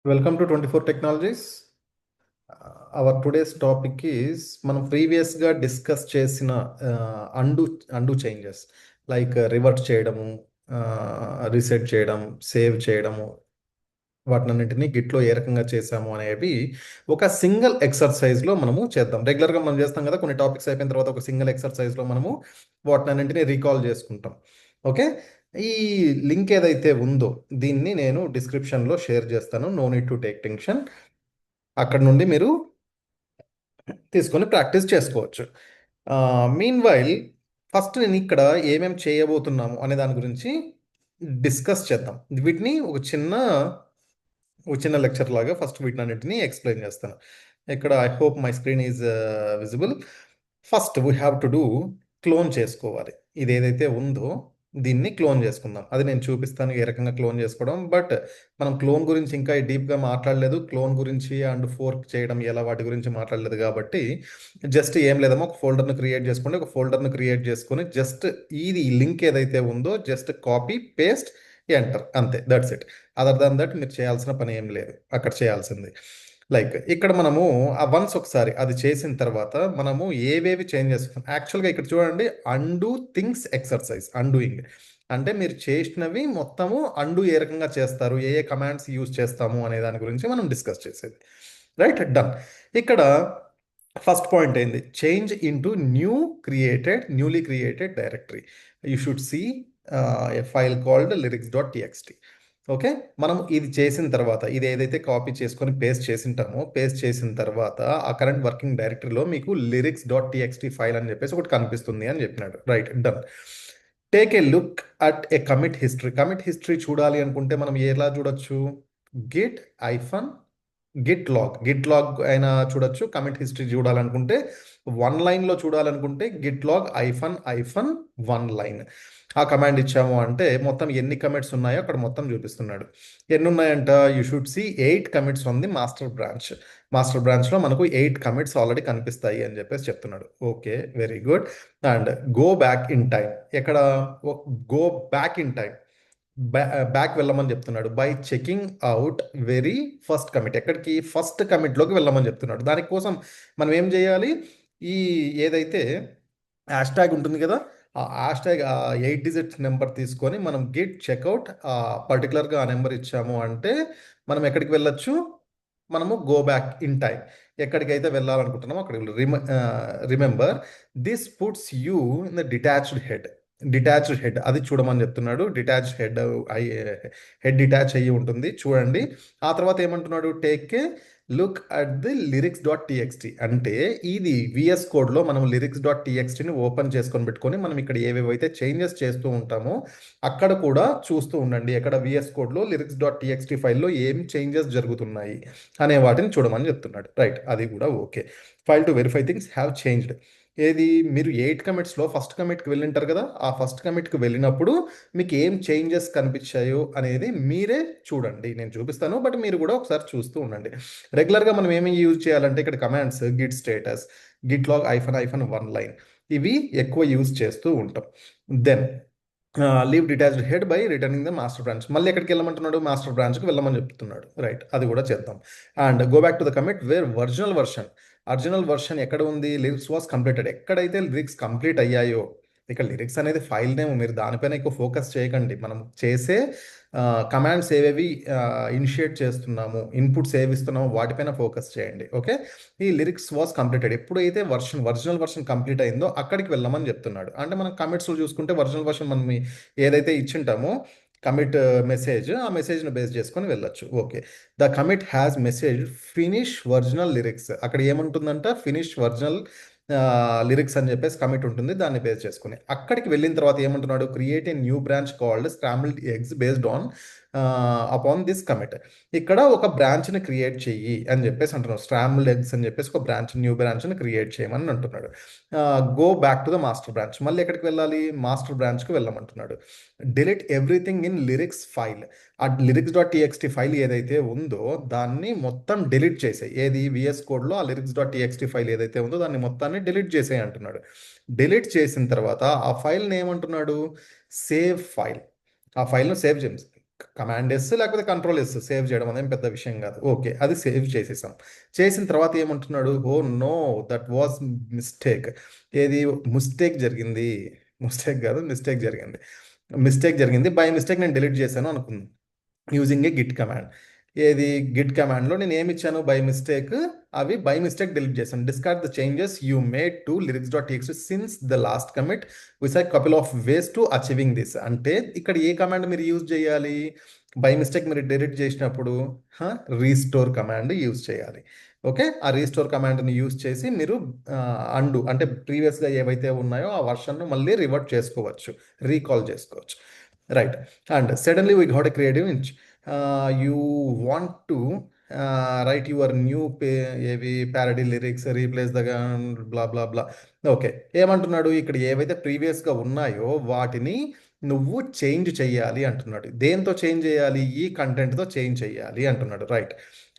Welcome to 24 technologies. Hour today's topic is మనం ప్రీవియస్గా discuss చేసిన and and changes like revert చేయడము, reset చేయడం, సేవ్ చేయడము, వాటినన్నింటినీ గిట్లో ఏ రకంగా చేసాము అనేవి ఒక సింగిల్ ఎక్సర్సైజ్లో మనము చేద్దాం. రెగ్యులర్గా మనం చేస్తాం కదా, కొన్ని టాపిక్స్ అయిపోయిన తర్వాత ఒక సింగిల్ ఎక్సర్సైజ్లో మనము వాటినన్నింటినీ రీకాల్ చేసుకుంటాం. ఓకే, ఈ లింక్ ఏదైతే ఉందో దీన్ని నేను డిస్క్రిప్షన్లో షేర్ చేస్తాను. No need to take tension. అక్కడ నుండి మీరు తీసుకొని ప్రాక్టీస్ చేసుకోవచ్చు. మీన్ వైల్ ఫస్ట్ నేను ఇక్కడ ఏమేమి చేయబోతున్నాము అనే దాని గురించి డిస్కస్ చేద్దాం. వీటిని ఒక చిన్న లెక్చర్ లాగా ఫస్ట్ వీటినన్నింటినీ ఎక్స్ప్లెయిన్ చేస్తాను. ఇక్కడ I hope my screen is visible. First we have to do clone చేసుకోవాలి. ఇది ఏదైతే ఉందో దీన్ని క్లోన్ చేసుకుందాం. అది నేను చూపిస్తాను ఏ రకంగా క్లోన్ చేసుకోవడం. బట్ మనం క్లోన్ గురించి ఇంకా డీప్గా మాట్లాడలేదు. క్లోన్ గురించి అండ్ ఫోర్క్ చేయడం ఎలా, వాటి గురించి మాట్లాడలేదు. కాబట్టి జస్ట్ ఏం లేదమ్మా, ఒక ఫోల్డర్ను క్రియేట్ చేసుకోండి. ఒక ఫోల్డర్ను క్రియేట్ చేసుకొని జస్ట్ ఇది లింక్ ఏదైతే ఉందో జస్ట్ కాపీ పేస్ట్ ఎంటర్, అంతే, that's it. Other than that మీరు చేయాల్సిన పని ఏం లేదు అక్కడ చేయాల్సింది. లైక్ ఇక్కడ మనము వన్స్ ఒకసారి అది చేసిన తర్వాత మనము ఏవేవి చేంజ్ చేస్తాం. యాక్చువల్గా ఇక్కడ చూడండి, అండు థింగ్స్ ఎక్సర్సైజ్. అండూయింగ్ అంటే మీరు చేసినవి మొత్తము అండు ఏ రకంగా చేస్తారు, ఏ ఏ కమాండ్స్ యూజ్ చేస్తాము అనే దాని గురించి మనం డిస్కస్ చేసేది. Right, done. ఇక్కడ ఫస్ట్ పాయింట్ ఏంది, change into newly created directory. You should see a file called lyrics.txt. Okay, మనం ఇది చేసిన తర్వాత ఇది ఏదైతే కాపీ చేసుకొని పేస్ట్ చేసింటామో, పేస్ట్ చేసిన తర్వాత ఆ కరెంట్ వర్కింగ్ డైరెక్టరీలో మీకు lyrics.txt ఫైల్ అని చెప్పేసి ఒకటి కనిపిస్తుంది అని చెప్పినాడు. Right, done. Take a look at a commit history. Commit history చూడాలి అనుకుంటే మనం ఎలా చూడొచ్చు, గిట్ లాగ్ అయినా చూడొచ్చు. కమిట్ హిస్టరీ చూడాలనుకుంటే వన్ లైన్లో చూడాలనుకుంటే git log hyphen one line ఆ కమాండ్ ఇచ్చాము అంటే మొత్తం ఎన్ని కమిట్స్ ఉన్నాయో అక్కడ మొత్తం చూపిస్తున్నాడు. ఎన్ని ఉన్నాయంట, you should see 8 commits from the master branch. Master బ్రాంచ్లో మనకు 8 కమిట్స్ ఆల్రెడీ కనిపిస్తాయి అని చెప్పేసి చెప్తున్నాడు. Okay, very good. And go back in time. ఎక్కడ go back in time, back వెళ్ళమని చెప్తున్నాడు. By checking out very first commit. ఎక్కడికి, ఫస్ట్ కమిట్లోకి వెళ్ళమని చెప్తున్నాడు. దానికోసం మనం ఏం చేయాలి, ఈ ఏదైతే హ్యాష్ ట్యాగ్ ఉంటుంది కదా, ఆ హ్యాష్ ట్యాగ్ 8 డిజిట్స్ నెంబర్ తీసుకొని మనం గిట్ చెక్అవుట్ పర్టికులర్గా ఆ నెంబర్ ఇచ్చాము అంటే మనం ఎక్కడికి వెళ్ళొచ్చు, మనము గో బ్యాక్ ఇన్ టైం. ఎక్కడికైతే వెళ్ళాలనుకుంటున్నామో అక్కడికి remember this puts you in the detached head అది చూడమని చెప్తున్నాడు. హెడ్ డిటాచ్ అయ్యి ఉంటుంది, చూడండి. ఆ తర్వాత ఏమంటున్నాడు, take a look at the lyrics.txt. అంటే ఇది విఎస్ కోడ్లో మనం lyrics.txtని ఓపెన్ చేసుకొని పెట్టుకొని మనం ఇక్కడ ఏవేవైతే చేంజెస్ చేస్తూ ఉంటామో అక్కడ కూడా చూస్తూ ఉండండి. ఎక్కడ విఎస్ కోడ్లో lyrics.txt ఫైల్లో ఏం చేంజెస్ జరుగుతున్నాయి అనే వాటిని చూడమని చెప్తున్నాడు. రైట్, అది కూడా okay. File to verify things have changed. ఏది, మీరు 8 కమిట్స్లో ఫస్ట్ కమిట్కి వెళ్ళింటారు కదా, ఆ ఫస్ట్ కమిట్కి వెళ్ళినప్పుడు మీకు ఏం చేంజెస్ కనిపించాయో అనేది మీరే చూడండి. నేను చూపిస్తాను, బట్ మీరు కూడా ఒకసారి చూస్తూ ఉండండి. రెగ్యులర్గా మనం ఏమి యూజ్ చేయాలంటే ఇక్కడ commands git status, git log hyphen one line, ఇవి ఎక్కువ యూజ్ చేస్తూ ఉంటాం. Then leave detached head by returning the master branch. మళ్ళీ ఎక్కడికి వెళ్ళమంటున్నాడు, మాస్టర్ బ్రాంచ్కి వెళ్ళమని చెప్తున్నాడు. రైట్, అది కూడా చేద్దాం. And go back to the commit where original version ఎక్కడ ఉంది, లిరిక్స్ వాస్ కంప్లీటెడ్. ఎక్కడైతే లిరిక్స్ కంప్లీట్ అయ్యాయో, ఇక్కడ లిరిక్స్ అనేది ఫైల్ నేమ్, మీరు దానిపైన ఎక్కువ ఫోకస్ చేయకండి. మనం చేసే కమాండ్స్ ఏవేవి ఇనిషియేట్ చేస్తున్నాము, ఇన్పుట్స్ ఏవి ఇస్తున్నామో వాటిపైన ఫోకస్ చేయండి. ఓకే, ఈ లిరిక్స్ వాస్ కంప్లీటెడ్. ఎప్పుడైతే ఒరిజినల్ వర్షన్ కంప్లీట్ అయిందో అక్కడికి వెళ్ళమని చెప్తున్నాడు. అంటే మనం కమిట్స్లో చూసుకుంటే ఒరిజినల్ వర్షన్ మనం ఏదైతే ఇచ్చింటామో కమిట్ మెసేజ్, ఆ మెసేజ్ను బేస్ చేసుకొని వెళ్ళొచ్చు. Okay, the commit has message finish original lyrics. అక్కడ ఏముంటుందంట, ఫినిష్ ఒరిజినల్ లిరిక్స్ అని చెప్పేసి కమిట్ ఉంటుంది, దాన్ని బేస్ చేసుకుని. అక్కడికి వెళ్ళిన తర్వాత ఏమంటున్నాడు, create a new branch called scrambled eggs based on upon this commit. ఇక్కడ ఒక బ్రాంచ్ని క్రియేట్ చెయ్యి అని చెప్పేసి అంటున్నాడు. స్క్రాంబుల్డ్ ఎగ్స్ అని చెప్పేసి ఒక న్యూ బ్రాంచ్ని క్రియేట్ చేయమని అంటున్నాడు. Go back to the master branch. మళ్ళీ ఎక్కడికి వెళ్ళాలి, మాస్టర్ బ్రాంచ్కి వెళ్ళమంటున్నాడు. Delete everything in lyrics file. ఆ lyrics.txt ఫైల్ ఏదైతే ఉందో దాన్ని మొత్తం డిలీట్ చేసాయి. ఏది, విఎస్ కోడ్లో ఆ lyrics.txt ఫైల్ ఏదైతే ఉందో దాన్ని మొత్తాన్ని డిలీట్ చేసేయి అంటున్నాడు. డిలీట్ చేసిన తర్వాత ఆ ఫైల్ని ఏమంటున్నాడు, సేవ్ ఫైల్. ఆ ఫైల్ను సేవ్ చేయండి. కమాండ్ ఎస్ లేకపోతే కంట్రోల్ ఎస్ సేవ్ చేయడం అనేది పెద్ద విషయం కాదు. ఓకే, అది సేవ్ చేసేసాం. చేసిన తర్వాత ఏమంటున్నాడు, oh no, that was mistake. ఏది మిస్టేక్ జరిగింది, మిస్టేక్ కాదు మిస్టేక్ జరిగింది, మిస్టేక్ జరిగింది, బై మిస్టేక్ నేను డిలీట్ చేశాను అనుకుంది యూజింగ్ ఏ గిట్ కమాండ్. ఏది గిట్ కమాండ్లో నేను ఏమి ఇచ్చాను, బై మిస్టేక్, అవి బై మిస్టేక్ డిలీట్ చేశాను. Discard the changes you made to lyrics dot TXT since the last commit with a couple of ways to achieving this. అంటే ఇక్కడ ఏ కమాండ్ మీరు యూజ్ చేయాలి, బై మిస్టేక్ మీరు డిలీట్ చేసినప్పుడు restore command use చేయాలి. Okay, ఆ రీస్టోర్ కమాండ్ని యూజ్ చేసి మీరు అండు అంటే ప్రీవియస్గా ఏవైతే ఉన్నాయో ఆ వర్షన్ను మళ్ళీ రివర్ట్ చేసుకోవచ్చు, రీకాల్ చేసుకోవచ్చు. Right. And suddenly we got a creative itch. You want to write your new ఏవి parody lyrics replace the blah blah blah. Okay, ఏమంటున్నాడు ఇక్కడ, ఏవైతే ప్రీవియస్గా ఉన్నాయో వాటిని నువ్వు చేంజ్ చేయాలి అంటున్నాడు. దేంతో చేంజ్ చేయాలి, ఈ కంటెంట్తో చేంజ్ చేయాలి అంటున్నాడు. రైట్.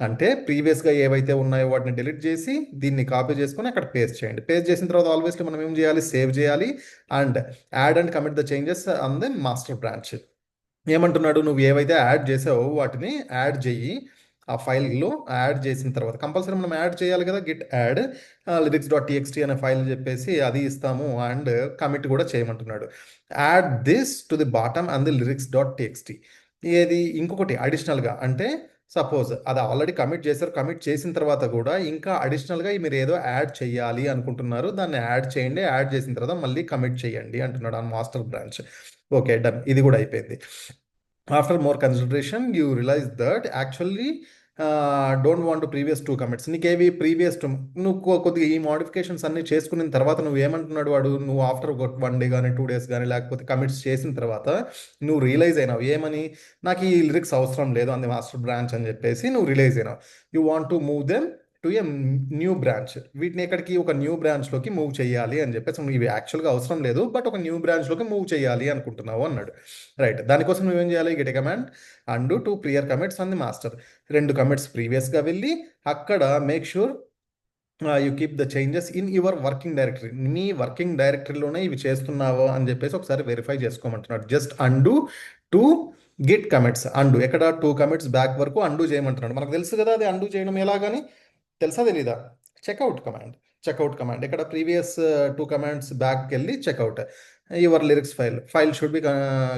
అంటే ప్రీవియస్గా ఏవైతే ఉన్నాయో వాటిని డిలీట్ చేసి దీన్ని కాపీ చేసుకొని అక్కడ పేస్ట్ చేయండి. పేస్ట్ చేసిన తర్వాత ఆల్వేస్లీ మనం ఏం చేయాలి, సేవ్ చేయాలి and add and commit the changes on the master branch. ఏమంటున్నాడు, నువ్వు ఏవైతే యాడ్ చేసావో వాటిని యాడ్ చెయ్యి. ఆ ఫైల్లో యాడ్ చేసిన తర్వాత కంపల్సరీ మనం యాడ్ చేయాలి కదా, git add lyrics dot TXT అనే ఫైల్ చెప్పేసి అది ఇస్తాము అండ్ కమిట్ కూడా చేయమంటున్నాడు. Add this to the bottom and the lyrics dot TXT. ఏది ఇంకొకటి అడిషనల్గా, అంటే సపోజ్ అది ఆల్రెడీ కమిట్ చేశారు, కమిట్ చేసిన తర్వాత కూడా ఇంకా అడిషనల్గా మీరు ఏదో యాడ్ చేయాలి అనుకుంటున్నారు, దాన్ని యాడ్ చేయండి, యాడ్ చేసిన తర్వాత మళ్ళీ కమిట్ చేయండి అంటున్నాడు ఆ మాస్టర్ బ్రాంచ్. ఓకే, డన్, ఇది కూడా అయిపోయింది. After more consideration you realize that actually don't want previous two commits. నీకేవి ప్రీవియస్ టూ, నువ్వు కొద్దిగా ఈ మోడిఫికేషన్స్ అన్ని చేసుకున్న తర్వాత నువ్వు ఏమంటున్నాడు వాడు, నువ్వు ఆఫ్టర్ 1 డే కానీ 2 days కానీ లేకపోతే కమిట్స్ చేసిన తర్వాత నువ్వు రియలైజ్ అయినావు ఏమని, నాకు ఈ లిరిక్స్ అవసరం లేదు అంది మాస్టర్ బ్రాంచ్ అని చెప్పేసి నువ్వు రియలైజ్ అయినావు. You want to move them to a new branch. వీటిని ఎక్కడికి, ఒక న్యూ బ్రాంచ్లోకి మూవ్ చేయాలి అని చెప్పేసి, ఇవి యాక్చువల్గా అవసరం లేదు బట్ ఒక న్యూ బ్రాంచ్లోకి మూవ్ చేయాలి అనుకుంటున్నావు అన్నాడు. రైట్, దానికోసం నువ్వేం చేయాలి, get a command and two prior commits on the master. 2 కమిట్స్ ప్రీవియస్గా వెళ్ళి అక్కడ make sure you keep the changes in your working directory. మీ వర్కింగ్ డైరెక్టరీలోనే ఇవి చేస్తున్నావో అని చెప్పేసి ఒకసారి వెరిఫై చేసుకోమంటున్నాడు. Just undo two git commits, undo ఎక్కడ 2 కమిట్స్ బ్యాక్ వరకు అండు చేయమంటున్నాడు. మనకు తెలుసు కదా అది అండు చేయడం ఎలాగని, తెలుసా తెలీదా, చెక్అవుట్ కమాండ్. చెక్అవుట్ కమాండ్ ఇక్కడ ప్రీవియస్ 2 కమాండ్స్ బ్యాక్కి వెళ్ళి checkout your lyrics file should be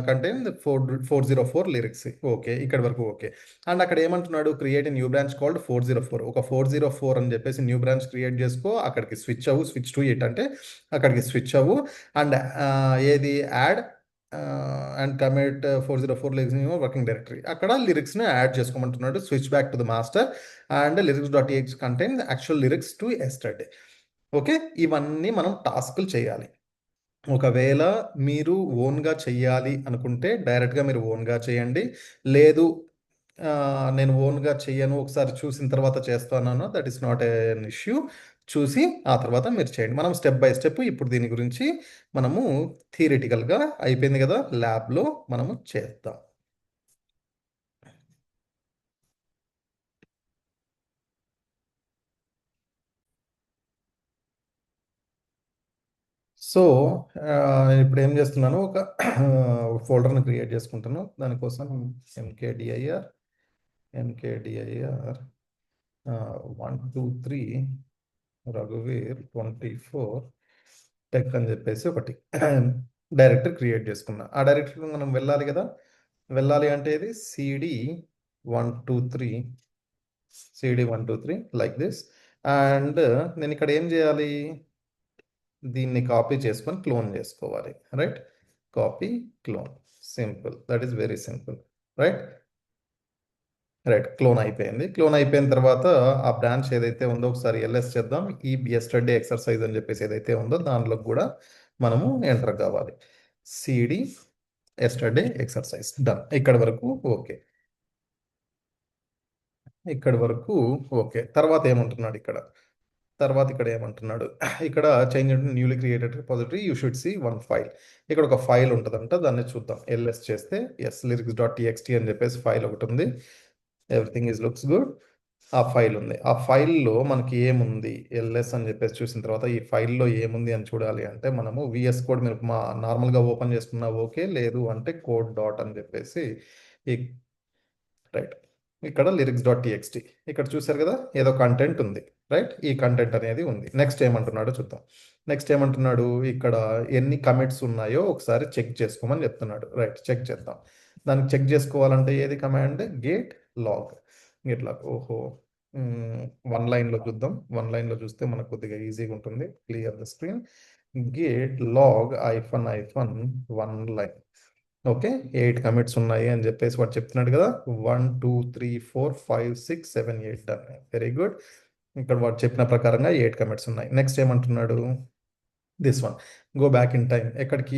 contain 404 lyrics. Okay, ఇక్కడ వరకు ఓకే. అండ్ అక్కడ ఏమంటున్నాడు, క్రియేట్ న్యూ బ్రాంచ్ కాల్డ్ 404. ఒక 404 అని చెప్పేసి న్యూ బ్రాంచ్ క్రియేట్ చేసుకో, అక్కడికి స్విచ్ అవ్వు, స్విచ్ టు ఇట్ అంటే అక్కడికి స్విచ్ అవ్వు అండ్ ఏది add and commit 404 lyrics working directory, అక్కడ లిరిక్స్ని యాడ్ చేసుకోమంటున్నాడు. Switch back to the master and lyrics dot TX contain actual lyrics to yesterday. Okay, ఇవన్నీ మనం టాస్క్లు చేయాలి. ఒకవేళ మీరు ఓన్గా చెయ్యాలి అనుకుంటే డైరెక్ట్గా మీరు ఓన్గా చేయండి. లేదు నేను ఓన్గా చెయ్యను, ఒకసారి చూసిన తర్వాత చేస్తాను, that is not an issue. చూసి ఆ తర్వాత మీరు చేయండి. మనం స్టెప్ బై స్టెప్ ఇప్పుడు దీని గురించి మనము థియరిటికల్గా అయిపోయింది కదా, ల్యాబ్లో మనము చేద్దాం. సో ఇప్పుడు ఏం చేస్తున్నాను, ఒక ఫోల్డర్ని క్రియేట్ చేసుకుంటాను. దానికోసం ఎంకేడిఐఆర్ 123 రఘువీర్ 24 టెక్ అని చెప్పేసి ఒకటి డైరెక్టరీ క్రియేట్ చేసుకున్నా. ఆ డైరెక్టరీలో మనం వెళ్ళాలి కదా, వెళ్ళాలి అంటే ఇది CD123 లైక్ దిస్. అండ్ నేను ఇక్కడ ఏం చేయాలి, దీన్ని కాపీ చేసుకొని క్లోన్ చేసుకోవాలి. Right, copy clone, simple, that is very simple. Right, right, clone అయిపోయింది. క్లోన్ అయిపోయిన తర్వాత ఆ బ్రాంచ్ ఏదైతే ఉందో ఒకసారి ఎల్ఎస్ చేద్దాం. ఈ ఎస్టర్డే ఎక్సర్సైజ్ అని చెప్పేసి ఏదైతే ఉందో దానిలో కూడా మనము ఎంటర్ కావాలి. CD yesterday exercise done. ఇక్కడ వరకు ఓకే, ఇక్కడ వరకు ఓకే. తర్వాత ఏమంటున్నాడు ఇక్కడ, తర్వాత ఇక్కడ ఏమంటున్నాడు, ఇక్కడ change newly created repository you should C 1 file. ఇక్కడ ఒక ఫైల్ ఉంటుందంట, దాన్ని చూద్దాం. ఎల్ఎస్ చేస్తే ఎస్ లిరిక్స్ డాట్ టీఎక్స్టీ అని చెప్పేసి ఫైల్ ఒకటి ఉంది. Everything is looks good. ఆ ఫైల్ ఉంది. ఆ ఫైల్లో మనకి ఏముంది, ఎల్ఎస్ అని చెప్పేసి చూసిన తర్వాత ఈ ఫైల్లో ఏముంది అని చూడాలి అంటే మనము విఎస్ కోడ్ మీరు నార్మల్గా ఓపెన్ చేసుకున్నా ఓకే, లేదు అంటే కోడ్ డాట్ అని చెప్పేసి ఈ రైట్, ఇక్కడ లిరిక్స్ డాట్ టీఎక్స్టీ ఇక్కడ చూసారు కదా, ఏదో కంటెంట్ ఉంది. రైట్, ఈ కంటెంట్ అనేది ఉంది. నెక్స్ట్ ఏమంటున్నాడో చూద్దాం. నెక్స్ట్ ఏమంటున్నాడు, ఇక్కడ ఎన్ని కమిట్స్ ఉన్నాయో ఒకసారి చెక్ చేసుకోమని చెప్తున్నాడు. రైట్, చెక్ చేద్దాం. దానికి చెక్ చేసుకోవాలంటే ఏది command, git log. Git log, ఓహో, వన్ లైన్లో చూద్దాం. వన్ లైన్లో చూస్తే మనకు కొద్దిగా ఈజీగా ఉంటుంది. Clear the screen. Git log hyphen hyphen one line. Okay, 8 commits ఉన్నాయి అని చెప్పేసి వాడు చెప్తున్నాడు కదా. 1 2 3 4 5 6 7 8 డన్. Very good. ఇక్కడ వాడు చెప్పిన ప్రకారంగా 8 కమిట్స్ ఉన్నాయి. నెక్స్ట్ ఏమంటున్నాడు, this one, go back in time. ఎక్కడికి,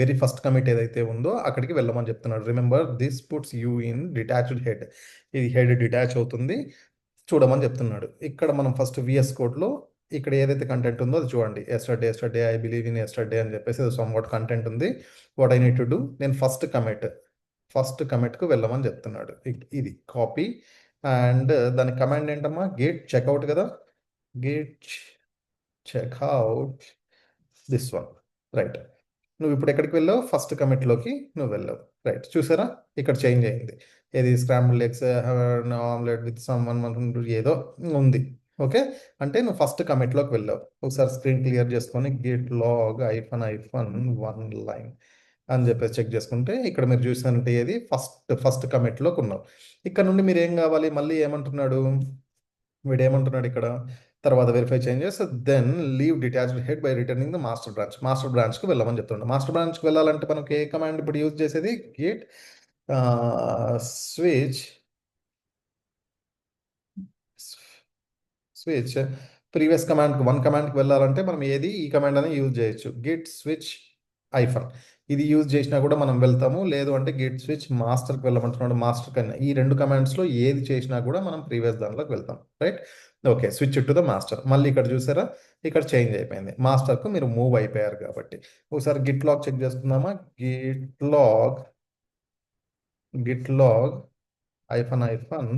వెరీ ఫస్ట్ కమిట్ ఏదైతే ఉందో అక్కడికి వెళ్ళమని చెప్తున్నాడు. Remember this puts you in detached head. ఇది హెడ్ డిటాచ్ అవుతుంది, చూడమని చెప్తున్నాడు. ఇక్కడ మనం ఫస్ట్ విఎస్ కోడ్లో ఇక్కడ ఏదైతే కంటెంట్ ఉందో అది చూడండి. Yesterday I believe in yesterday అని చెప్పేసి సమ్ వాట్ కంటెంట్ ఉంది. What I need to do, నేను ఫస్ట్ కమిట్కు వెళ్ళమని చెప్తున్నాడు. ఇది కాపీ అండ్ దాని కమాండ్ ఏంటమ్మా, గేట్ చెక్అవుట్ కదా. Gate checkout this one. Right, నువ్వు ఇప్పుడు ఎక్కడికి వెళ్ళావు, ఫస్ట్ కమిట్లోకి నువ్వు వెళ్ళావు. రైట్, చూసారా ఇక్కడ చేంజ్ అయింది. ఏది scramble eggs omelette with some one ఏదో ఉంది. ఓకే, అంటే నువ్వు ఫస్ట్ కమిట్లోకి వెళ్ళావు. ఒకసారి స్క్రీన్ క్లియర్ చేసుకొని git log hyphen hyphen one line అని చెప్పేసి చెక్ చేసుకుంటే ఇక్కడ మీరు చూసినట్టు ఏది ఫస్ట్ కమిట్లోకి ఉన్నావు. ఇక్కడ నుండి మీరు ఏం కావాలి, మళ్ళీ ఏమంటున్నాడు వీడు, ఏమంటున్నాడు ఇక్కడ తర్వాత verify changes then leave detached head by returning the master బ్రాంచ్కి వెళ్ళమని చెప్తున్నాడు. మాస్టర్ బ్రాంచ్కి వెళ్ళాలంటే మనకి ఏ కమాండ్ ఇప్పుడు యూజ్ చేసేది, గెట్ స్విచ్ స్విచ్ ప్రీవియస్ కమాండ్కి వన్ కమాండ్కి వెళ్ళాలంటే మనం ఏది ఈ కమాండ్ అనేది యూజ్ చేయొచ్చు. గెట్ స్విచ్ ఐఫన్, ఇది యూజ్ చేసినా కూడా మనం వెళ్తాము. లేదు అంటే గెట్ స్విచ్ మాస్టర్కి వెళ్ళమంటున్నాడు. మాస్టర్ కన్నా ఈ రెండు కమాండ్స్లో ఏది చేసినా కూడా మనం ప్రీవియస్ దాంట్లోకి వెళ్తాం. Right, okay, switch to the master. మళ్ళీ ఇక్కడ చూసారా, ఇక్కడ చేంజ్ అయిపోయింది. మాస్టర్కు మీరు మూవ్ అయిపోయారు కాబట్టి. ఒకసారి గిట్ లాగ్ చెక్ చేసుకుందామా. Git log hyphen hyphen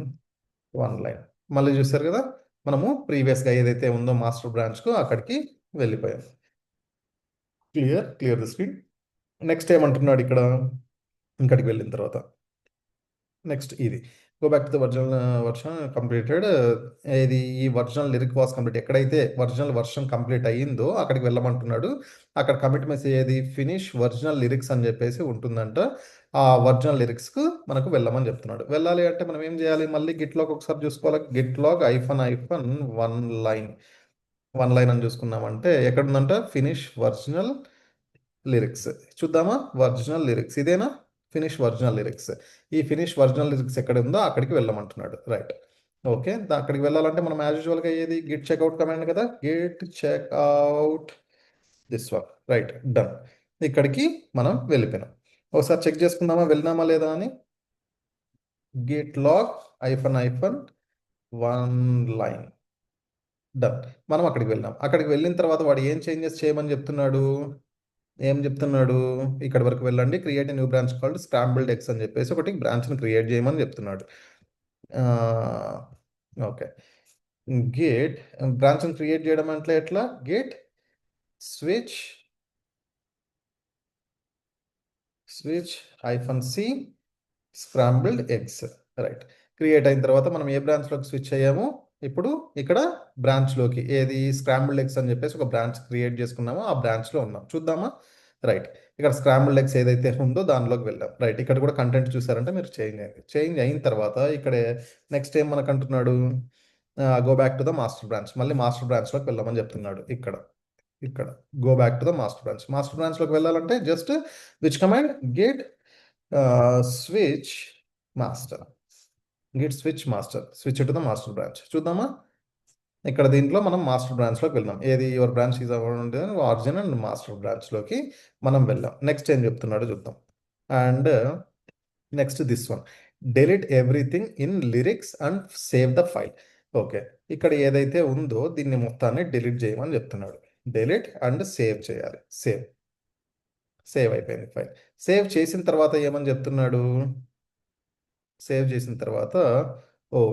one line. మళ్ళీ చూసారు కదా, మనము ప్రీవియస్గా ఏదైతే ఉందో మాస్టర్ బ్రాంచ్కు అక్కడికి వెళ్ళిపోయాం. Clear the screen. నెక్స్ట్ ఏమంటున్నాడు ఇక్కడ, ఇంకడికి వెళ్ళిన తర్వాత నెక్స్ట్ ఇది go back to the version completed. ఇది ఈ వర్జనల్ లిరిక్ వాస్ కంప్లీట్. ఎక్కడైతే వర్షన్ కంప్లీట్ అయ్యిందో అక్కడికి వెళ్ళమంటున్నాడు. అక్కడ కమిట్ మెసేజ్ ఏది, ఫినిష్ వర్జినల్ లిరిక్స్ అని చెప్పేసి ఉంటుందంట. ఆ వర్జినల్ లిరిక్స్కు మనకు వెళ్ళమని చెప్తున్నాడు. వెళ్ళాలి అంటే మనం ఏం చేయాలి, మళ్ళీ గిట్లాగ్ ఒకసారి చూసుకోవాలి. గిట్లాగ్ ఐఫన్ వన్ లైన్ అని చూసుకున్నామంటే ఎక్కడుందంట, ఫినిష్ వర్జినల్ లిరిక్స్. చూద్దామా, వర్జినల్ లిరిక్స్ ఇదేనా, ఫినిష్ వర్జినల్ లిరిక్స్. ఈ ఫినిష్ వర్జినల్ లిరిక్స్ ఎక్కడ ఉందో అక్కడికి వెళ్ళమంటున్నాడు. రైట్, ఓకే, అక్కడికి వెళ్ళాలంటే మనం యాజ్ యూజువల్గా ఏది, గిట్ చెక్అవుట్ కమాండ్ కదా. Git checkout this one. Right, done. ఇక్కడికి మనం వెళ్ళిపోయినాం. ఒకసారి చెక్ చేసుకుందామా వెళ్ళినామా లేదా అని. Git log hyphen one line, done. మనం అక్కడికి వెళ్ళాం. అక్కడికి వెళ్ళిన తర్వాత వాడు ఏం చేంజెస్ చేయమని చెప్తున్నాడు, ఇక్కడ వరకు వెళ్ళండి, create new branch called scrambled eggs అని చెప్పేసి ఒకటి బ్రాంచ్ని క్రియేట్ చేయమని చెప్తున్నాడు. ఓకే, గేట్ బ్రాంచ్ని క్రియేట్ చేయడం అంటే ఎట్లా, git switch hyphen C scrambled eggs. Right, create అయిన తర్వాత మనం ఏ బ్రాంచ్లోకి స్విచ్ అయ్యాము, ఇప్పుడు ఇక్కడ బ్రాంచ్లోకి ఏది స్క్రాంబుల్డ్ ఎగ్స్ అని చెప్పేసి ఒక బ్రాంచ్ క్రియేట్ చేసుకున్నామో ఆ బ్రాంచ్లో ఉన్నాం. చూద్దామా. రైట్, ఇక్కడ స్క్రాంబుల్డ్ ఎగ్స్ ఏదైతే ఉందో దానిలోకి వెళ్ళాం. రైట్, ఇక్కడ కూడా కంటెంట్ చూసారంటే మీరు చేంజ్ అయిన తర్వాత ఇక్కడ నెక్స్ట్ ఏం మనకు అంటున్నాడు, go back to the master branch. మళ్ళీ మాస్టర్ బ్రాంచ్లోకి వెళ్ళమని చెప్తున్నాడు. ఇక్కడ go back to the master బ్రాంచ్లోకి వెళ్ళాలంటే just which command, get switch master switch to the master branch. చూద్దామా, ఇక్కడ దీంట్లో మనం మాస్టర్ బ్రాంచ్లోకి వెళ్దాం. ఏది, your branch is origin and master బ్రాంచ్లోకి మనం వెళ్ళాం. నెక్స్ట్ ఏం చెప్తున్నాడో చూద్దాం. And next this one, delete everything in lyrics and save the file. Okay, ఇక్కడ ఏదైతే ఉందో దీన్ని మొత్తాన్ని డిలీట్ చేయమని చెప్తున్నాడు. డెలీట్ అండ్ సేవ్ చేయాలి. సేవ్ అయిపోయింది ఫైల్. సేవ్ చేసిన తర్వాత ఏమని చెప్తున్నాడు, సేవ్ చేసిన తర్వాత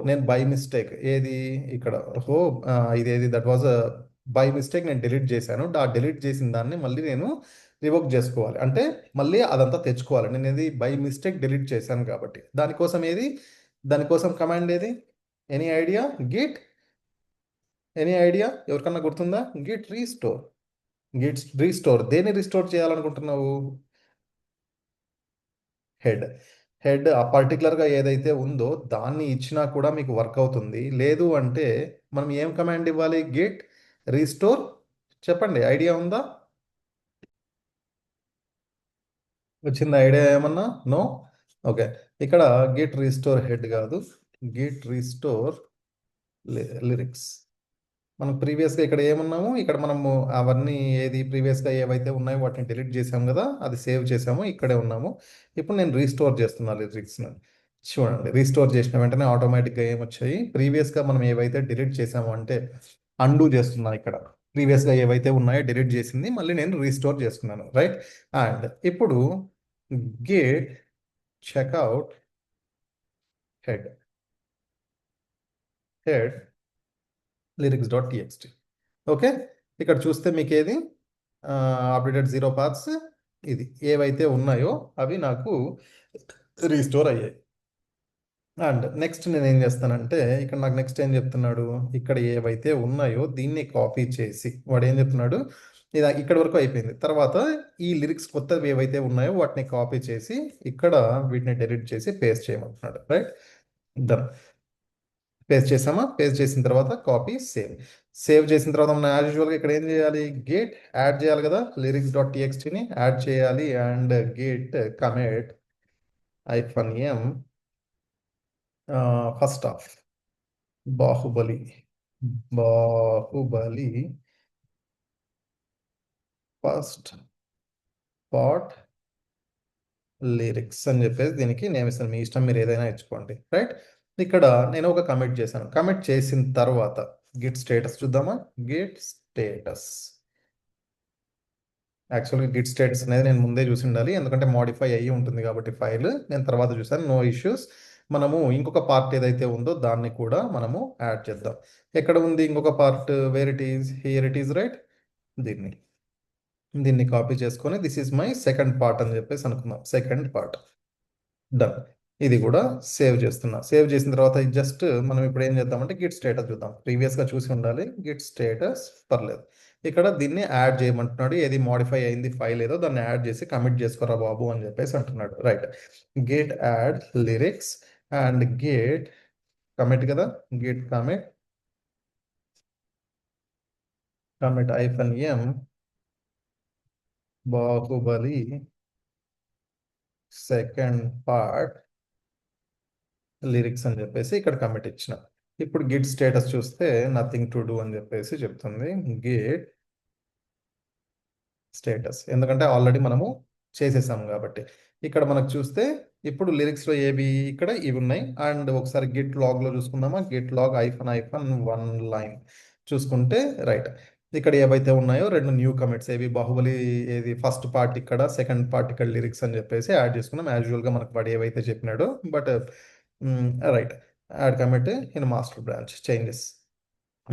నేను బై మిస్టేక్ ఏది ఇక్కడ ఇదేది దట్ వాజ్ బై మిస్టేక్ నేను డిలీట్ చేశాను. ఆ డిలీట్ చేసిన దాన్ని మళ్ళీ నేను రివోక్ చేసుకోవాలి అంటే మళ్ళీ అదంతా తెచ్చుకోవాలి. నేను ఇది బై మిస్టేక్ డిలీట్ చేశాను కాబట్టి దానికోసం దానికోసం కమాండ్ ఏది? Any idea? Git any idea ఎవరికన్నా గుర్తుందా? Git restore. గిట్ రీస్టోర్ దేన్ని రీస్టోర్ చేయాలనుకుంటున్నావు? హెడ్. హెడ్ ఆ పర్టికులర్గా ఏదైతే ఉందో దాన్ని ఇచ్చినా కూడా మీకు వర్క్ అవుతుంది. లేదు అంటే మనం ఏం కమాండ్ ఇవ్వాలి? Git restore. చెప్పండి, ఐడియా ఉందా? వచ్చింది ఐడియా ఏమన్నా? నో. ఓకే. ఇక్కడ గిట్ రీస్టోర్ హెడ్ కాదు, గిట్ రీస్టోర్ లిరిక్స్. మనం ప్రీవియస్గా ఇక్కడ ఏమున్నాము, ఇక్కడ మనము అవన్నీ ఏది ప్రీవియస్గా ఏవైతే ఉన్నాయో వాటిని డిలీట్ చేసాము కదా, అది సేవ్ చేసాము, ఇక్కడే ఉన్నాము. ఇప్పుడు నేను రీస్టోర్ చేస్తున్నాను లిరిక్స్ని. చూడండి, రీస్టోర్ చేసిన వెంటనే ఆటోమేటిక్గా ఏమొచ్చాయి, ప్రీవియస్గా మనం ఏవైతే డిలీట్ చేసామో అంటే అండూ చేస్తున్నాను ఇక్కడ. ప్రీవియస్గా ఏవైతే ఉన్నాయో డిలీట్ చేసింది మళ్ళీ నేను రీస్టోర్ చేస్తున్నాను, రైట్? అండ్ ఇప్పుడు git checkout head head lyrics.txt. Okay. ఇక్కడ చూస్తే మీకు ఏది అప్డేటెడ్ 0 పార్ట్స్, ఇది ఏవైతే ఉన్నాయో అవి నాకు రీస్టోర్ అయ్యాయి. అండ్ నెక్స్ట్ నేను ఏం చేస్తానంటే ఇక్కడ నాకు నెక్స్ట్ ఏం చెప్తున్నాడు, ఇక్కడ ఏవైతే ఉన్నాయో దీన్ని కాపీ చేసి వాడు ఏం చెప్తున్నాడు, ఇది ఇక్కడ వరకు అయిపోయింది. తర్వాత ఈ లిరిక్స్ కొత్తవి ఏవైతే ఉన్నాయో వాటిని కాపీ చేసి ఇక్కడ వీటిని డెలీట్ చేసి పేస్ట్ చేయమంటున్నాడు, రైట్? డన్. పేస్ట్ చేసామా? పేస్ట్ చేసిన తర్వాత కాపీ సేవ్. సేవ్ చేసిన తర్వాత మనం యాజ్ యూజువల్గా ఇక్కడ ఏం చేయాలి? గేట్ యాడ్ చేయాలి కదా, lyrics.txtని యాడ్ చేయాలి. And git commit -m first of Baahubali Baahubali first part lyrics అని చెప్పేసి దీనికి నేమ్ ఇస్తాను. మీ ఇష్టం, మీరు ఏదైనా ఇచ్చుకోండి, రైట్? ఇక్కడ నేను ఒక కమిట్ చేశాను. కమిట్ చేసిన తర్వాత గిట్ స్టేటస్ చూద్దామా? Git status. యాక్చువల్గా గిట్ స్టేటస్ అనేది నేను ముందే చూసి ఉండాలి, ఎందుకంటే మాడిఫై అయ్యి ఉంటుంది కాబట్టి ఫైల్. నేను తర్వాత చూసాను, నో ఇష్యూస్. మనము ఇంకొక పార్ట్ ఏదైతే ఉందో దాన్ని కూడా మనము యాడ్ చేద్దాం. ఎక్కడ ఉంది ఇంకొక part? Where it is? Here it is, right? దీన్ని కాపీ చేసుకొని this is my second part అని చెప్పేసి అనుకుందాం. Second part done. ఇది కూడా సేవ్ చేస్తున్నా. సేవ్ చేసిన తర్వాత జస్ట్ మనం ఇప్పుడు ఏం చేద్దామంటే గిట్ స్టేటస్ చూద్దాం. ప్రీవియస్గా చూసి ఉండాలి. గిట్ స్టేటస్ పర్లేదు. ఇక్కడ దీన్ని యాడ్ చేయమంటున్నాడు. ఏది మాడిఫై అయింది ఫైల్ ఏదో దాన్ని యాడ్ చేసి కమిట్ చేసుకోరా బాబు అని చెప్పేసి అంటున్నాడు, right? Git add lyrics and git commit కదా, git commit -m Baahubali second part lyrics అని చెప్పేసి ఇక్కడ కమిట్ ఇచ్చిన. ఇప్పుడు గిట్ స్టేటస్ చూస్తే నథింగ్ టు డూ అని చెప్పేసి చెప్తుంది. గిట్ స్టేటస్ ఎందుకంటే ఆల్రెడీ మనము చేసేసాము కాబట్టి. ఇక్కడ మనకు చూస్తే ఇప్పుడు లిరిక్స్లో ఏవి ఇక్కడ ఇవి ఉన్నాయి. అండ్ ఒకసారి గిట్ లాగ్లో చూసుకుందామా? గిట్ లాగ్ -1 లైన్ చూసుకుంటే, రైట్, ఇక్కడ ఏవైతే ఉన్నాయో రెండు న్యూ కమిట్స్ ఏవి? బాహుబలి ఏది ఫస్ట్ పార్ట్ ఇక్కడ, సెకండ్ పార్ట్ ఇక్కడ లిరిక్స్ అని చెప్పేసి యాడ్ చేసుకున్నాం. యాజువల్గా మనకు వాడు ఏవైతే చెప్పినాడో. But right, add commit in master branch changes,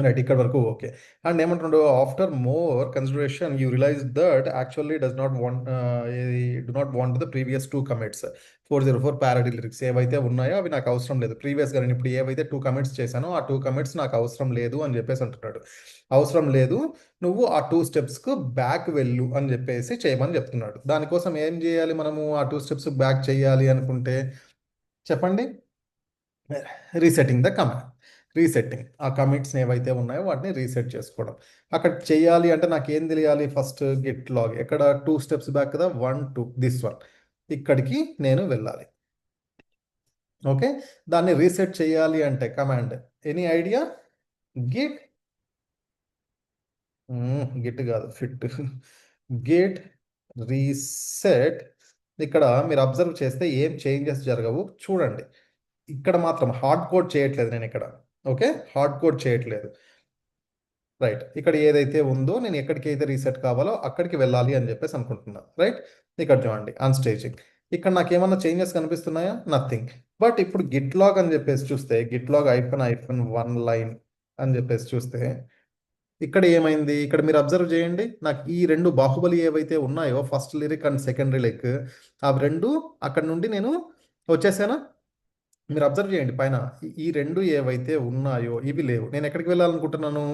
right? ఇక్కడ వరకు ఓకే. అండ్ ఏమంటున్నాడు, after more consideration you realize that actually do not want the previous 2 commits 404 parody lyrics ఏవైతే ఉన్నాయో అవి నాకు అవసరం లేదు. ప్రీవియస్గా నేను ఇప్పుడు ఏవైతే 2 కమిట్స్ చేశానో ఆ 2 కమిట్స్ నాకు అవసరం లేదు అని చెప్పేసి అంటున్నాడు. అవసరం లేదు, నువ్వు ఆ 2 స్టెప్స్కు బ్యాక్ వెళ్ళు అని చెప్పేసి చేయమని చెప్తున్నాడు. దానికోసం ఏం చేయాలి మనము? ఆ 2 స్టెప్స్ బ్యాక్ చేయాలి అనుకుంటే చెప్పండి. Resetting the command. రీసెట్టింగ్ ఆ కమిట్స్ ఏవైతే ఉన్నాయో వాటిని రీసెట్ చేసుకోవడం. అక్కడ చేయాలి అంటే నాకు ఏం తెలియాలి? ఫస్ట్ గిట్ లాగ్ ఎక్కడ? 2 స్టెప్స్ బ్యాక్ కదా, 1 2 దిస్ వన్, ఇక్కడికి నేను వెళ్ళాలి. ఓకే. దాన్ని రీసెట్ చేయాలి అంటే command any idea? Git Git కాదు, ఫిట్. Git reset. ఇక్కడ మీరు అబ్జర్వ్ చేస్తే ఏం చేంజెస్ జరగవు చూడండి. ఇక్కడ మాత్రం హార్డ్ కోడ్ చేయట్లేదు నేను ఇక్కడ. ఓకే, హార్డ్ కోడ్ చేయట్లేదు, రైట్? ఇక్కడ ఏదైతే ఉందో నేను ఎక్కడికి అయితే రీసెట్ కావాలో అక్కడికి వెళ్ళాలి అని చెప్పేసి అనుకుంటున్నా, రైట్? ఇక్కడ చూడండి అన్స్టేజింగ్. ఇక్కడ నాకు ఏమన్నా చేంజెస్ కనిపిస్తున్నాయా? నథింగ్. బట్ ఇప్పుడు గిట్ లాగ్ అని చెప్పేసి చూస్తే, గిట్ లాగ్ -1 లైన్ అని చెప్పేసి చూస్తే ఇక్కడ ఏమైంది, ఇక్కడ మీరు అబ్జర్వ్ చేయండి, నాకు ఈ రెండు బాహుబలి ఏవైతే ఉన్నాయో first lyric and secondary lyric, అవి రెండు అక్కడ నుండి నేను వచ్చేసానా. మీరు అబ్జర్వ్ చేయండి పైన, ఈ రెండు ఏవైతే ఉన్నాయో ఇవి లేవు. నేను ఎక్కడికి వెళ్ళాలనుకుంటున్నాను,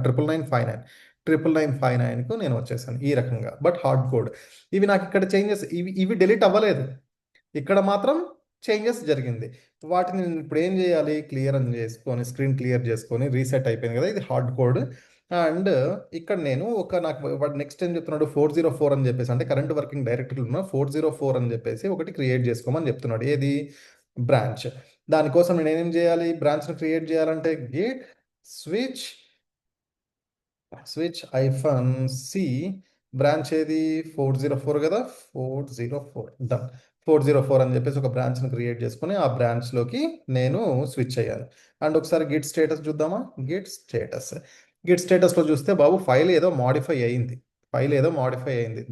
99959, 99959కు నేను వచ్చేసాను ఈ రకంగా. బట్ హార్డ్ కోడ్ ఇవి నాకు ఇక్కడ చేంజెస్, ఇవి డిలీట్ అవ్వలేదు, ఇక్కడ మాత్రం చేంజెస్ జరిగింది. వాటిని నేను ఇప్పుడు ఏం చేయాలి, క్లియర్ అని చేసుకొని స్క్రీన్ క్లియర్ చేసుకొని రీసెట్ అయిపోయింది కదా, ఇది హార్డ్ కోడ్. అండ్ ఇక్కడ నేను నాకు వాడు నెక్స్ట్ ఏం చెప్తున్నాడు, 404 అని చెప్పేసి, అంటే కరెంట్ వర్కింగ్ డైరెక్టరీలో ఉన్న 404 అని చెప్పేసి ఒకటి క్రియేట్ చేసుకోమని చెప్తున్నాడు. ఏది, బ్రాంచ్. దానికోసం నేను ఏం చేయాలి, బ్రాంచ్ని క్రియేట్ చేయాలంటే git switch hyphen C, branch ఏది, 404 కదా, 404 డన్. 404 అని చెప్పేసి ఒక బ్రాంచ్ని క్రియేట్ చేసుకుని ఆ బ్రాంచ్లోకి నేను స్విచ్ అయ్యాను. అండ్ ఒకసారి గిట్ స్టేటస్ చూద్దామా, గిట్ స్టేటస్లో చూస్తే బాబు ఫైల్ ఏదో మాడిఫై అయింది,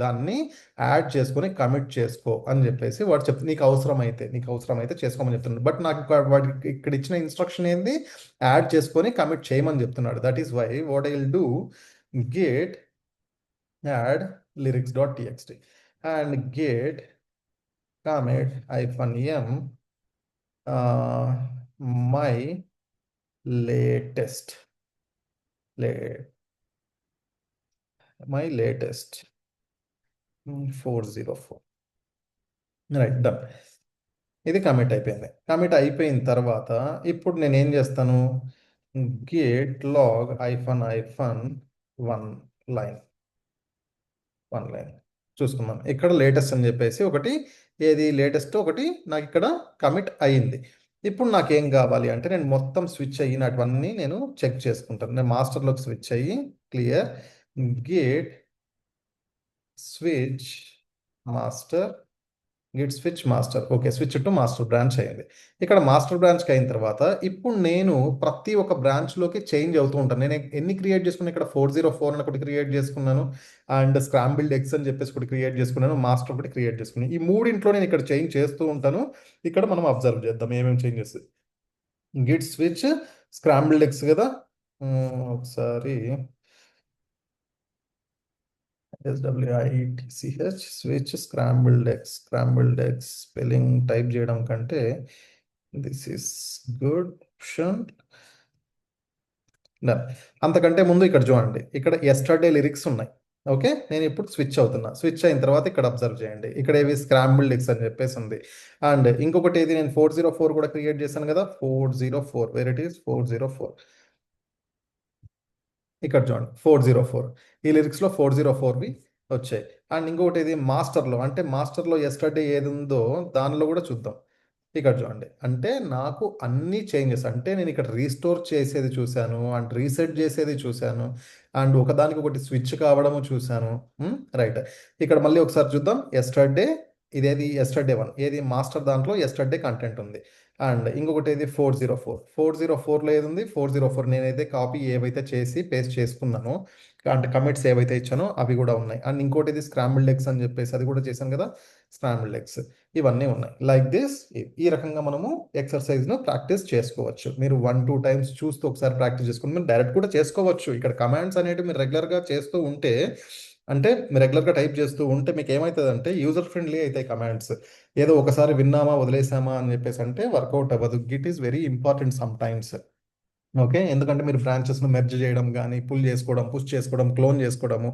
దాన్ని యాడ్ చేసుకొని కమిట్ చేసుకో అని చెప్పేసి వాడు చెప్తే, నీకు అవసరమైతే చేసుకోమని చెప్తున్నాడు. బట్ నాకు వాడి ఇక్కడ ఇచ్చిన ఇన్స్ట్రక్షన్ ఏంది, యాడ్ చేసుకొని కమిట్ చేయమని చెప్తున్నాడు. That is why what I will do, git add lyrics.txt and git commit -m my latest la- my latest 404, right, done. ఇది కమిట్ అయిపోయింది. కమిట్ అయిపోయిన తర్వాత ఇప్పుడు నేను ఏం చేస్తాను, git log -hyphen line one line చూసుకుందాం. ఇక్కడ లేటెస్ట్ అని చెప్పేసి ఒకటి, ఏది లేటెస్ట్ ఒకటి నాకు ఇక్కడ కమిట్ అయ్యింది. ఇప్పుడు నాకేం కావాలి అంటే, నేను మొత్తం స్విచ్ అయినటువన్నీ నేను చెక్ చేసుకుంటాను. నేను మాస్టర్లోకి స్విచ్ అయ్యి clear gate switch master, Git switch master, okay, switch to master branch అయింది. ఇక్కడ మాస్టర్ బ్రాంచ్కి అయిన తర్వాత ఇప్పుడు నేను ప్రతి ఒక్క బ్రాంచ్లోకి చేంజ్ అవుతూ ఉంటాను. నేను ఎన్ని క్రియేట్ చేసుకున్నాను, ఇక్కడ 404 అని ఒకటి క్రియేట్ చేసుకున్నాను, అండ్ స్క్రాంబిల్డ్ ఎగ్స్ అని చెప్పేసి ఒకటి క్రియేట్ చేసుకున్నాను, మాస్టర్ ఒకటి క్రియేట్ చేసుకున్నాను. ఈ మూడింట్లో నేను ఇక్కడ చేంజ్ చేస్తూ ఉంటాను. ఇక్కడ మనం అబ్జర్వ్ చేద్దాం ఏమేమి చేంజెస్. గిట్ స్విచ్ స్క్రాంబిల్డ్ ఎగ్స్ కదా, ఒకసారి SWITCH switch స్క్రాంబిల్డ్ eggs spelling type చేయడం కంటే దిస్ ఈస్ గుడ్ ఆప్షన్. అంతకంటే ముందు ఇక్కడ చూడండి, ఇక్కడ ఎస్టర్డే లిరిక్స్ ఉన్నాయి. ఓకే, నేను ఇప్పుడు స్విచ్ అవుతున్నా. స్విచ్ అయిన తర్వాత ఇక్కడ అబ్జర్వ్ చేయండి, ఇక్కడ ఏవి స్క్రాంబిల్డ్ ఎగ్స్ అని చెప్పేసి ఉంది. అండ్ ఇంకొకటి ఏది, నేను 404 కూడా క్రియేట్ చేశాను కదా, 404 వేర్ ఇట్ ఈస్ 404, ఇక్కడ చూడండి 404, ఈ లిరిక్స్లో 404వి వచ్చాయి. అండ్ ఇంకొకటి ఇది మాస్టర్లో, అంటే మాస్టర్లో ఎస్టర్డే ఏది ఉందో దానిలో కూడా చూద్దాం. ఇక్కడ చూడండి, అంటే నాకు అన్ని చేంజెస్, అంటే నేను ఇక్కడ రీస్టోర్ చేసేది చూశాను, అండ్ రీసెట్ చేసేది చూశాను, అండ్ ఒకదానికి ఒకటి స్విచ్ కావడము చూశాను. రైట్, ఇక్కడ మళ్ళీ ఒకసారి చూద్దాం. ఎస్టర్డే, ఇదేది ఎస్టర్డే 1, ఏది మాస్టర్ దాంట్లో ఎస్టర్డే కంటెంట్ ఉంది. అండ్ ఇంకొకటి ఏది 404లో ఏది ఉంది, 404 నేనైతే కాపీ ఏవైతే చేసి పేస్ట్ చేసుకున్నానో, అంటే కమిట్స్ ఏవైతే ఇచ్చానో అవి కూడా ఉన్నాయి. అండ్ ఇంకోటి ఇది స్క్రాంబిల్డ్ ఎగ్స్ అని చెప్పేసి అది కూడా చేశాను కదా, స్క్రాంబిల్డ్ ఎగ్స్, ఇవన్నీ ఉన్నాయి. లైక్ దిస్, ఈ రకంగా మనము ఎక్సర్సైజ్ను ప్రాక్టీస్ చేసుకోవచ్చు. మీరు 1-2 టైమ్స్ చూస్తూ ఒకసారి ప్రాక్టీస్ చేసుకుని మీరు డైరెక్ట్ కూడా చేసుకోవచ్చు. ఇక్కడ కమాండ్స్ అనేవి మీరు రెగ్యులర్గా చేస్తూ ఉంటే, అంటే మీరు రెగ్యులర్గా టైప్ చేస్తూ ఉంటే మీకు ఏమవుతుందంటే యూజర్ ఫ్రెండ్లీ అవుతాయి కమాండ్స్. ఏదో ఒకసారి విన్నామా వదిలేసామా అని చెప్పేసి అంటే వర్కౌట్ అవ్వదు. Git is very important some times. Okay, ఎందుకంటే మీరు బ్రాంచెస్ను మెర్జ్ చేయడం కానీ, పుల్ చేసుకోవడం, పుష్ చేసుకోవడం, క్లోన్ చేసుకోవడము,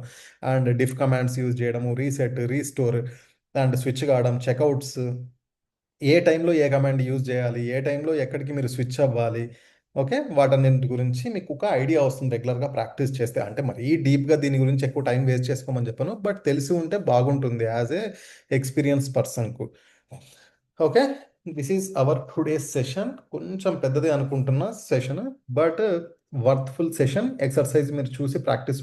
అండ్ డిఫ్ కమాండ్స్ యూజ్ చేయడము, రీసెట్, రీస్టోర్, అండ్ స్విచ్ కావడం, చెక్అవుట్స్, ఏ టైంలో ఏ కమాండ్ యూజ్ చేయాలి, ఏ టైంలో ఎక్కడికి మీరు స్విచ్ అవ్వాలి. ఓకే, వాటన్నింటి గురించి మీకు ఒక ఐడియా వస్తుంది రెగ్యులర్గా ప్రాక్టీస్ చేస్తే. అంటే మరీ డీప్గా దీని గురించి ఎక్కువ టైం వేస్ట్ చేసుకోమని చెప్పను, బట్ తెలిసి ఉంటే బాగుంటుంది యాజ్ ఏ ఎక్స్పీరియన్స్ పర్సన్కు. Okay, this is our today's session. కొంచెం పెద్దదే అనుకుంటున్న session, but worthful session. Exercise మీరు చూసి ప్రాక్టీస్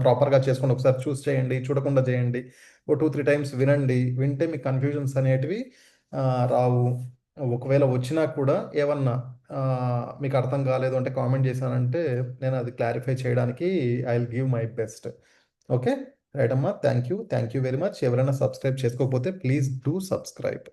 ప్రాపర్గా చేసుకోండి. ఒకసారి చూస్ చేయండి, చూడకుండా చేయండి, ఓ 2-3 టైమ్స్ వినండి. వింటే మీకు కన్ఫ్యూజన్స్ అనేటివి రావు. ఒకవేళ వచ్చినా కూడా ఏమన్నా మీకు అర్థం కాలేదు అంటే కామెంట్ చేశానంటే నేను అది క్లారిఫై చేయడానికి I will give my best. Okay, right అమ్మా, థ్యాంక్ యూ వెరీ మచ్. ఎవరైనా సబ్స్క్రైబ్ చేసుకోకపోతే ప్లీజ్ డూ సబ్స్క్రైబ్.